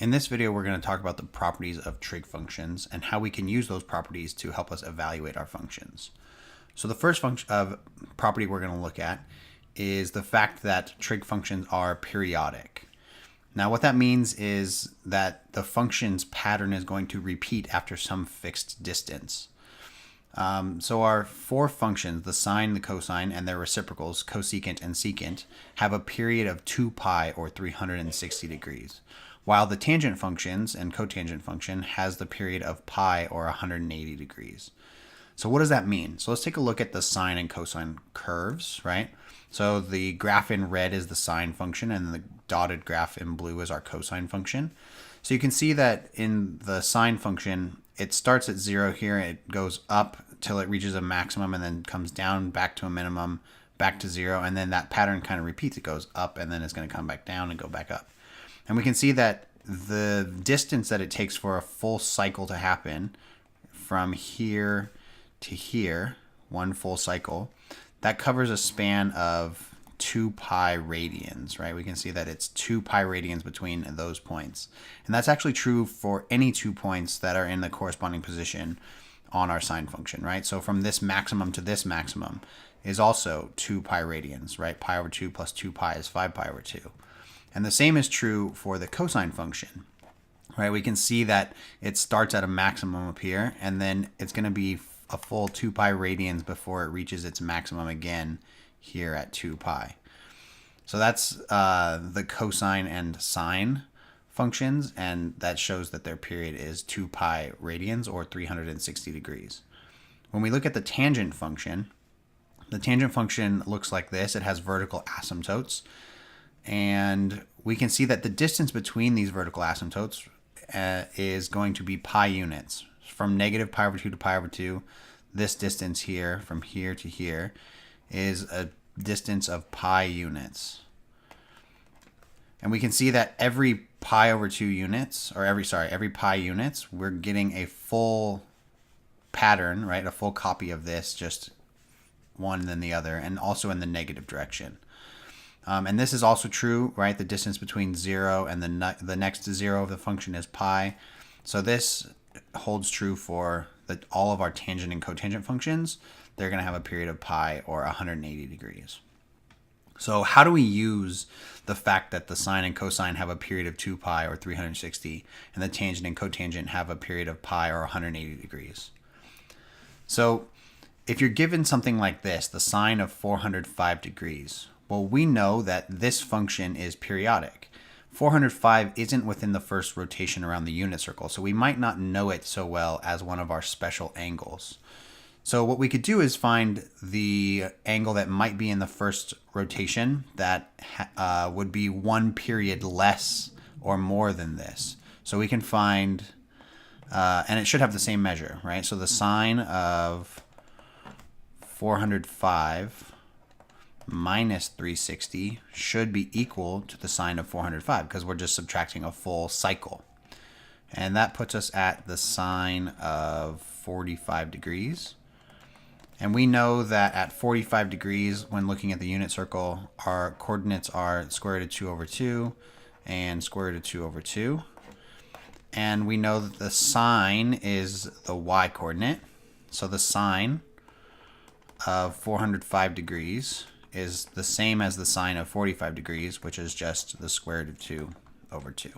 In this video, we're going to talk about the properties of trig functions and how we can use those properties to help us evaluate our functions. So the first property we're going to look at is the fact that trig functions are periodic. Now what that means is that the function's pattern is going to repeat after some fixed distance. So our four functions, the sine, the cosine, and their reciprocals, cosecant and secant, have a period of 2 pi or 360 degrees, while the tangent functions and cotangent function has the period of pi or 180 degrees. So what does that mean? So let's take a look at the sine and cosine curves, right? So the graph in red is the sine function and the dotted graph in blue is our cosine function. So you can see that in the sine function, it starts at 0 here, it goes up till it reaches a maximum and then comes down back to a minimum, back to 0, and then that pattern kind of repeats. It goes up and then it's going to come back down and go back up. And we can see that the distance that it takes for a full cycle to happen from here to here, one full cycle, that covers a span of 2 pi radians, right? We can see that it's 2 pi radians between those points. And that's actually true for any 2 points that are in the corresponding position on our sine function, right? So from this maximum to this maximum is also 2 pi radians, right? Pi over 2 plus 2 pi is 5 pi over 2. And the same is true for the cosine function, right? We can see that it starts at a maximum up here, and then it's going to be a full 2 pi radians before it reaches its maximum again here at 2 pi. So that's the cosine and sine functions, and that shows that their period is 2 pi radians or 360 degrees. When we look at the tangent function looks like this. It has vertical asymptotes, and we can see that the distance between these vertical asymptotes is going to be pi units. From negative pi over 2 to pi over 2, this distance here, from here to here, is a distance of pi units. And we can see that every pi over 2 units, or every pi units, we're getting a full pattern, right? A full copy of this, just one then the other, and also in the negative direction. And this is also true, right? The distance between 0 and the next 0 of the function is pi. So this holds true for all of our tangent and cotangent functions. They're going to have a period of pi or 180 degrees. So how do we use the fact that the sine and cosine have a period of 2 pi or 360 and the tangent and cotangent have a period of pi or 180 degrees? So if you're given something like this, the sine of 405 degrees, well, we know that this function is periodic. 405 isn't within the first rotation around the unit circle, so we might not know it so well as one of our special angles. So what we could do is find the angle that might be in the first rotation that would be 1 period less or more than this. So we can find, and it should have the same measure, right? So the sine of 405 minus 360 should be equal to the sine of 405 because we're just subtracting a full cycle. And that puts us at the sine of 45 degrees. And we know that at 45 degrees, when looking at the unit circle, our coordinates are square root of 2 over 2 and square root of 2 over 2. And we know that the sine is the y coordinate. So the sine of 405 degrees is the same as the sine of 45 degrees, which is just the square root of 2 over 2.